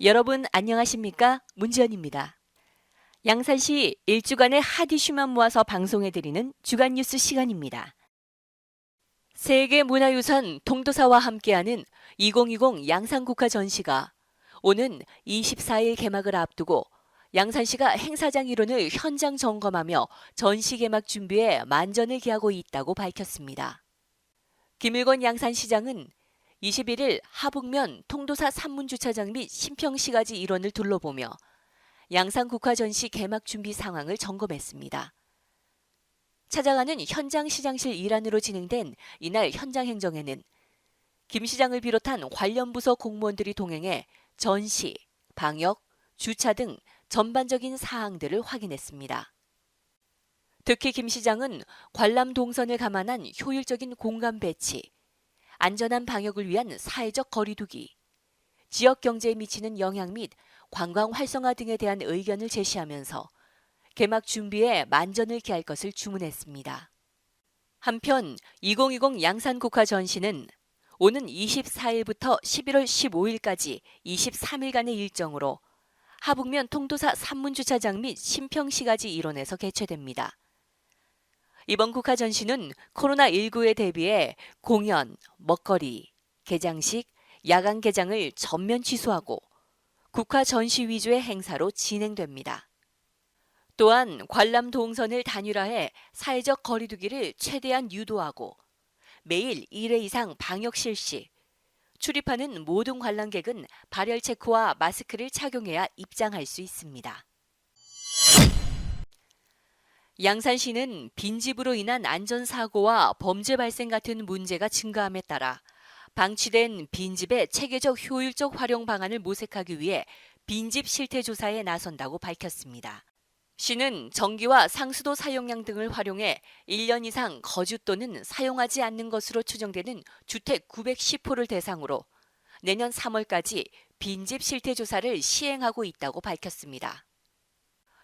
여러분 안녕하십니까? 문지연입니다. 양산시 일주간의 핫 이슈만 모아서 방송해드리는 주간 뉴스 시간입니다. 세계문화유산 통도사와 함께하는 2020 양산국화 전시가 오는 24일 개막을 앞두고 양산시가 행사장 일원을 현장 점검하며 전시 개막 준비에 만전을 기하고 있다고 밝혔습니다. 김일권 양산시장은 21일 하북면 통도사 산문주차장 및 신평시가지 일원을 둘러보며 양산국화 전시 개막 준비 상황을 점검했습니다. 찾아가는 현장 시장실 일환으로 진행된 이날 현장 행정에는 김 시장을 비롯한 관련 부서 공무원들이 동행해 전시, 방역, 주차 등 전반적인 사항들을 확인했습니다. 특히 김 시장은 관람 동선을 감안한 효율적인 공간 배치, 안전한 방역을 위한 사회적 거리 두기, 지역 경제에 미치는 영향 및 관광 활성화 등에 대한 의견을 제시하면서 개막 준비에 만전을 기할 것을 주문했습니다. 한편 2020 양산국화 전시는 오는 24일부터 11월 15일까지 23일간의 일정으로 하북면 통도사 산문주차장 및 신평시가지 일원에서 개최됩니다. 이번 국화 전시는 코로나19에 대비해 공연, 먹거리, 개장식, 야간 개장을 전면 취소하고 국화 전시 위주의 행사로 진행됩니다. 또한 관람 동선을 단일화해 사회적 거리두기를 최대한 유도하고 매일 1회 이상 방역 실시, 출입하는 모든 관람객은 발열 체크와 마스크를 착용해야 입장할 수 있습니다. 양산시는 빈집으로 인한 안전사고와 범죄 발생 같은 문제가 증가함에 따라 방치된 빈집의 체계적 효율적 활용 방안을 모색하기 위해 빈집 실태 조사에 나선다고 밝혔습니다. 시는 전기와 상수도 사용량 등을 활용해 1년 이상 거주 또는 사용하지 않는 것으로 추정되는 주택 910호를 대상으로 내년 3월까지 빈집 실태 조사를 시행하고 있다고 밝혔습니다.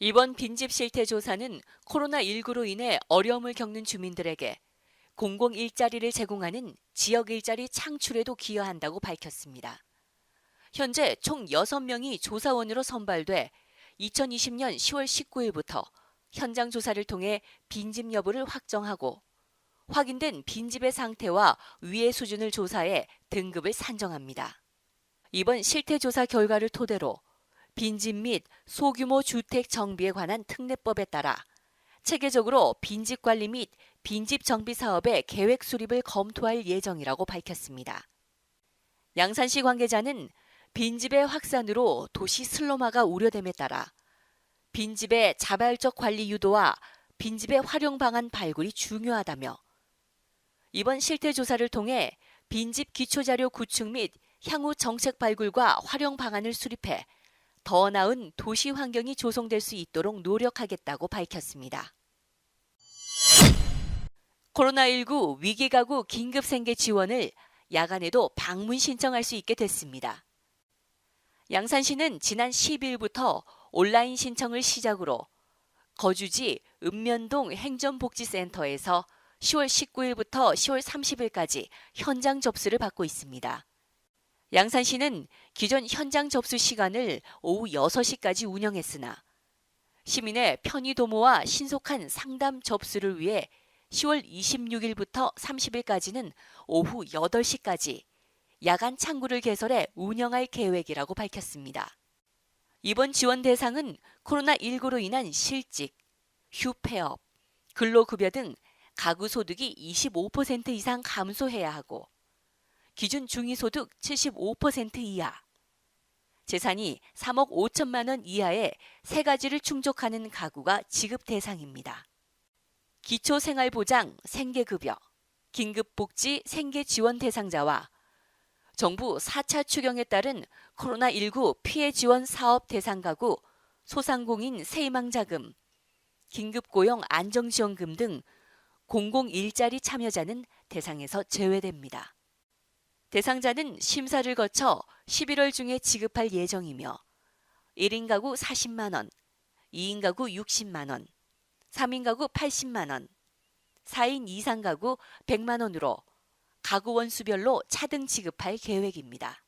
이번 빈집 실태 조사는 코로나19로 인해 어려움을 겪는 주민들에게 공공 일자리를 제공하는 지역 일자리 창출에도 기여한다고 밝혔습니다. 현재 총 6명이 조사원으로 선발돼 2020년 10월 19일부터 현장 조사를 통해 빈집 여부를 확정하고 확인된 빈집의 상태와 위해 수준을 조사해 등급을 산정합니다. 이번 실태 조사 결과를 토대로 빈집 및 소규모 주택 정비에 관한 특례법에 따라 체계적으로 빈집 관리 및 빈집 정비 사업의 계획 수립을 검토할 예정이라고 밝혔습니다. 양산시 관계자는 빈집의 확산으로 도시 슬럼화가 우려됨에 따라 빈집의 자발적 관리 유도와 빈집의 활용 방안 발굴이 중요하다며 이번 실태 조사를 통해 빈집 기초자료 구축 및 향후 정책 발굴과 활용 방안을 수립해 더 나은 도시 환경이 조성될 수 있도록 노력하겠다고 밝혔습니다. 코로나19 위기가구 긴급생계 지원을 야간에도 방문 신청할 수 있게 됐습니다. 양산시는 지난 10일부터 온라인 신청을 시작으로 거주지 읍면동 행정복지센터에서 10월 19일부터 10월 30일까지 현장 접수를 받고 있습니다. 양산시는 기존 현장 접수 시간을 오후 6시까지 운영했으나 시민의 편의 도모와 신속한 상담 접수를 위해 10월 26일부터 30일까지는 오후 8시까지 야간 창구를 개설해 운영할 계획이라고 밝혔습니다. 이번 지원 대상은 코로나19로 인한 실직, 휴폐업, 근로급여 등 가구 소득이 25% 이상 감소해야 하고 기준 중위소득 75% 이하, 재산이 3억 5천만 원 이하의 세 가지를 충족하는 가구가 지급 대상입니다. 기초생활보장 생계급여, 긴급복지 생계지원 대상자와 정부 4차 추경에 따른 코로나19 피해 지원 사업 대상 가구, 소상공인 세희망자금, 긴급고용 안정지원금 등 공공일자리 참여자는 대상에서 제외됩니다. 대상자는 심사를 거쳐 11월 중에 지급할 예정이며 1인 가구 40만 원, 2인 가구 60만 원, 3인 가구 80만 원, 4인 이상 가구 100만 원으로 가구 원수별로 차등 지급할 계획입니다.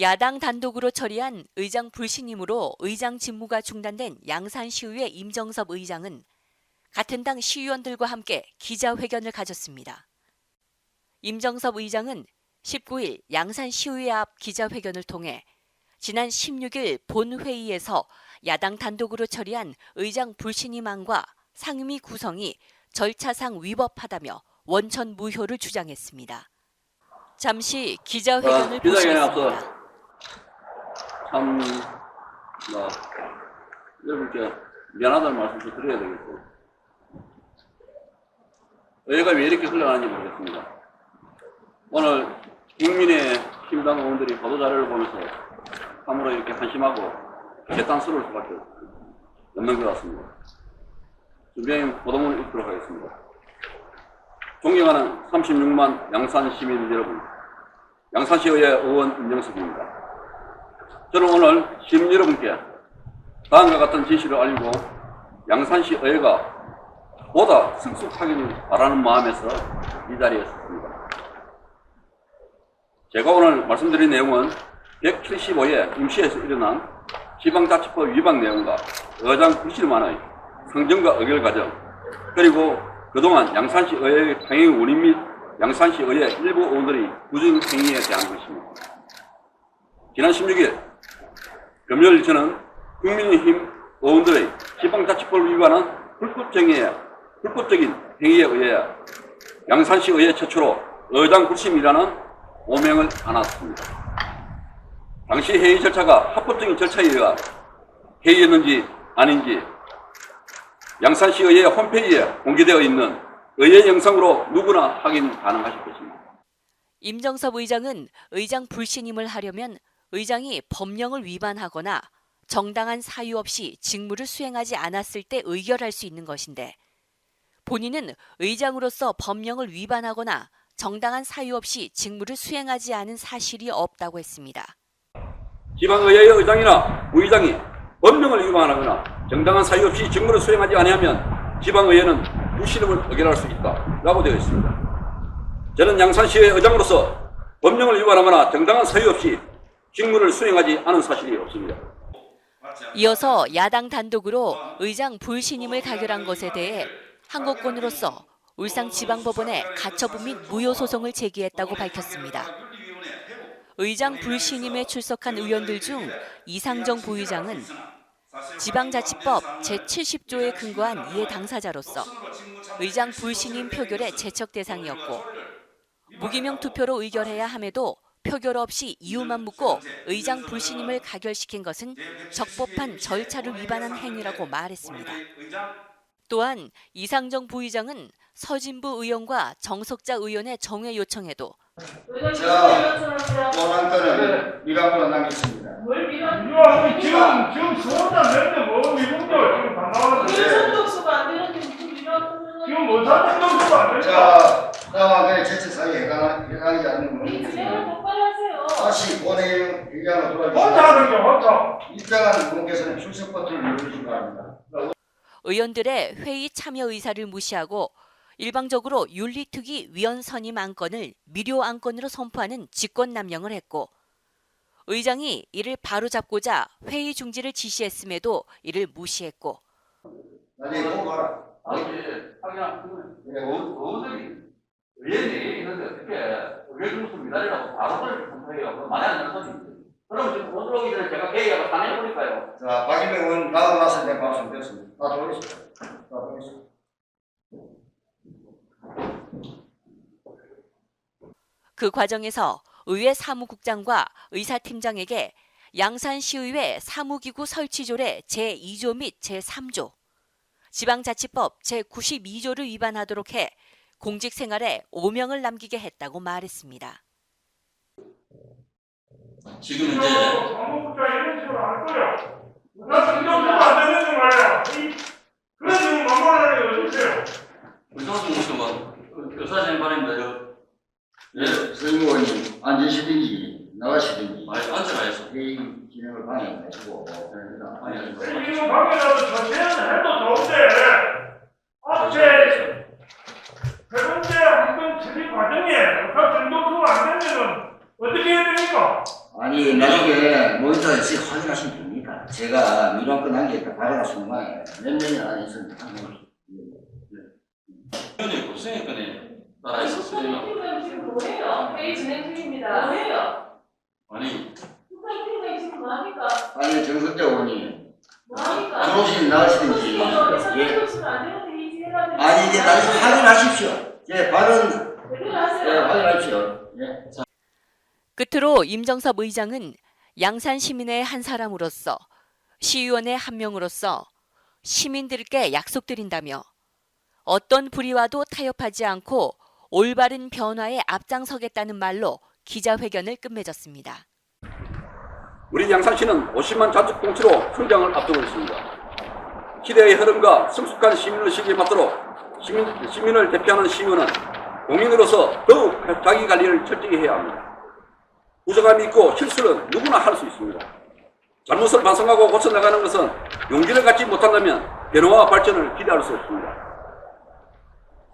야당 단독으로 처리한 의장 불신임으로 의장 직무가 중단된 양산시의회 임정섭 의장은 같은 당 시의원들과 함께 기자회견을 가졌습니다. 임정섭 의장은 19일 양산시의회 앞 기자회견을 통해 지난 16일 본회의에서 야당 단독으로 처리한 의장 불신임안과 상임위 구성이 절차상 위법하다며 원천 무효를 주장했습니다. 잠시 기자회견을 보시겠습니다. 참, 여러분께 미안하다는 말씀도 드려야 되겠고, 의회가 왜 이렇게 흘러가는지 모르겠습니다. 오늘 국민의힘당 의원들이 보도자료를 보면서 참으로 이렇게 한심하고 개탄스러울 수밖에 없는 것 같습니다. 준비한 보도문을 읽도록 하겠습니다. 존경하는 36만 양산 시민 여러분, 양산시의회 의원 임정섭입니다. 저는 오늘 시민 여러분께 다음과 같은 진실을 알리고 양산시 의회가 보다 승숙하기를 바라는 마음에서 이 자리에 섰습니다. 제가 오늘 말씀드린 내용은 175회 임시에서 일어난 지방자치법 위반 내용과 의장 불신임안의 상정과 의결 과정, 그리고 그동안 양산시 의회의 강행 원인 및 양산시 의회 일부 의원들의 부정 행위에 대한 것입니다. 지난 16일 금요일 저는 국민의힘 의원들의 지방자치법 위반은 불법적인 행위에 의해 양산시 의회 최초로 의장 불신임이라는 오명을 안았습니다. 당시 회의 절차가 합법적인 절차에 의한 회의였는지 아닌지 양산시 의회 홈페이지에 공개되어 있는 의회 영상으로 누구나 확인 가능하실 것입니다. 임정섭 의장은 의장 불신임을 하려면 의장이 법령을 위반하거나 정당한 사유 없이 직무를 수행하지 않았을 때 의결할 수 있는 것인데, 본인은 의장으로서 법령을 위반하거나 정당한 사유 없이 직무를 수행하지 않은 사실이 없다고 했습니다. 지방의회의 의장이나 부의장이 법령을 위반하거나 정당한 사유 없이 직무를 수행하지 아니하면 지방의회는 불신임을 의결할 수 있다라고 되어 있습니다. 저는 양산시의 의장으로서 법령을 위반하거나 정당한 사유 없이 직무를 수행하지 않은 사실이 없습니다. 이어서 야당 단독으로 의장 불신임을 가결한 것에 대해 한국권으로서 울산지방법원에 가처분 및 무효 소송을 제기했다고 밝혔습니다. 의장 불신임에 출석한 의원들 중 이상정 부의장은 지방자치법 제70조에 근거한 이해 당사자로서 의장 불신임 표결의 제척 대상이었고, 무기명 투표로 의결해야 함에도 표결 없이 이유만 묻고 의장 불신임을 가결시킨 것은 적법한 절차를 위반한 행위라고 말했습니다. 또한 이상정 부의장은 서진부 의원과 정석자 의원의 정회 요청에도 원안건을 미감으로 남겼습니다. 지금 수원단 냈는데 뭐 미국도 지금 반나왔는데 지금 뭐 사정도수가 안 됐다. 자, 상황에 제출 사유에 해당하지 않는 부분입니다. 다시 본회의 의견으로 돌아주시고 혼자하는 게 혼자. 입장하는 분께서는 출석 버튼을 누르시기 바랍니다. 의원들의 회의 참여 의사를 무시하고 일방적으로 윤리특위 위원 선임 안건을 미료 안건으로 선포하는 직권남용을 했고, 의장이 이를 바로잡고자 회의 중지를 지시했음에도 이를 무시했고, 나중에 보고 가라. 의원들이 의원이 있는데 어떻게 의회 중수 미달이라고 바로 선포해요? 많이 안 되는 소리지. 그럼 지금 못 들어오기 전에 제가 계획하고 다 내버릴까요? 자, 박일배 의원 나가고 나서 내 말씀드렸습니다. 다 들어오겠습니다. 다 들어오겠습니다. 그 과정에서 의회 사무국장과 의사팀장에게 양산시의회 사무기구 설치조례 제2조 및 제3조, 지방자치법 제92조를 위반하도록 해 공직생활에 오명을 남기게 했다고 말했습니다. 지금 이제 사무국장 이런 식으로 할 거야. 나 지금 안 되는 말이야. 그래 지금 막말하는 게 어딨어요? 의사선 뭐 교사님 말입니다. 예, 서임 의원님 앉으시든지 나가시든지 앉아가야죠. 회의 진행을 방해하시고 아니, 지금 밖에라도 전체는 해도 좋은데 앞에 세 번째 한번 처리 과정에 그 정도수가 안 되면은 어떻게 해야 됩니까? 아니 나중에 모니터에서 확인하시면 됩니다. 제가 민원 끝난 게 발행할 순간에 몇 년이 안 있습니다. 현재 국세권에 따라 있었어요. 지금 뭐예요? 회의 진행 중입니다. 뭐예요? 아니, 국장팀장이 지금 뭐합니까? 아니 정석대 의원님 뭐합니까? 들어오시면 나가시든지 예. 아니 이제 나중에 확인하십시오. 제 발언 확인하십시오. 예. 끝으로 임정섭 의장은 양산 시민의 한 사람으로서 시의원의 한 명으로서 시민들께 약속드린다며 어떤 불의와도 타협하지 않고 올바른 변화에 앞장서겠다는 말로 기자회견을 끝맺었습니다. 우리 양산시는 50만 자축 공치로 성장을 앞두고 있습니다. 시대의 흐름과 성숙한 시민의식에 맞도록 시민을 대표하는 시의원은 공인으로서 더욱 자기 관리를 철저히 해야 합니다. 부족함이 있고 실수는 누구나 할 수 있습니다. 잘못을 반성하고 고쳐나가는 것은 용기를 갖지 못한다면 변화와 발전을 기대할 수 없습니다.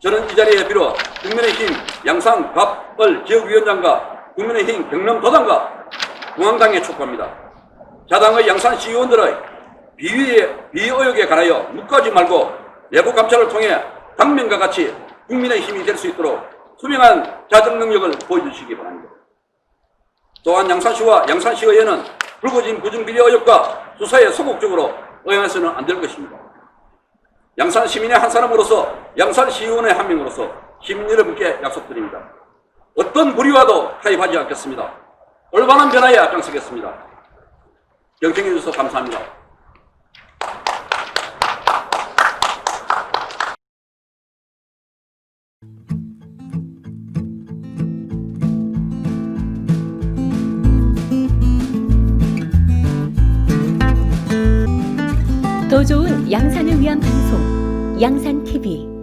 저는 이 자리에 비롯 국민의힘 양산 갑을 지역위원장과 국민의힘 경남도당과 중앙당에 촉구합니다. 자당의 양산시 의원들의 비의혹에 관하여 묵과지 말고 내부 감찰을 통해 당면과 같이 국민의힘이 될 수 있도록 투명한 자정 능력을 보여주시기 바랍니다. 또한 양산시와 양산시의회는 불거진 부정비리 의혹과 수사에 소극적으로 응해서는 안 될 것입니다. 양산 시민의 한 사람으로서 양산시의원의 한 명으로서 시민 여러분께 약속드립니다. 어떤 불의와도 타협하지 않겠습니다. 올바른 변화에 앞장서겠습니다. 경청해 주셔서 감사합니다. 더 좋은 양산을 위한 방송 양산TV